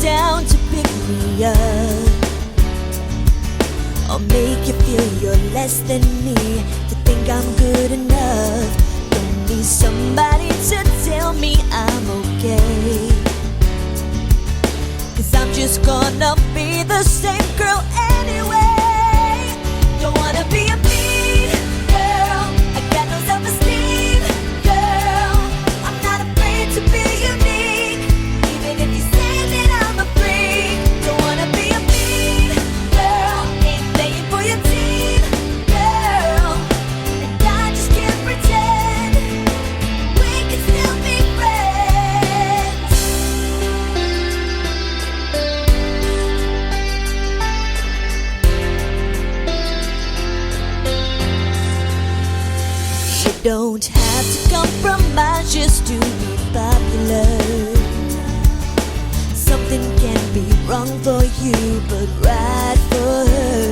down to pick me up, or make you feel you're less than me, to think I'm good enough. Don't need somebody to tell me I'm okay, 'cause I'm just gonna be the same girl anyway. Don't wanna be a mean girl, I got no self-esteem, girl. I'm not afraid to be unique, even if you say that I'm a freak. Don't wanna be a mean girl, ain't playing for your team, girl. And I just can't pretend we can still be friends. You don't have to compromise just to be popular. Something can be wrong for you, but right for her.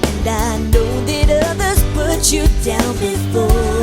And I know that others put you down before.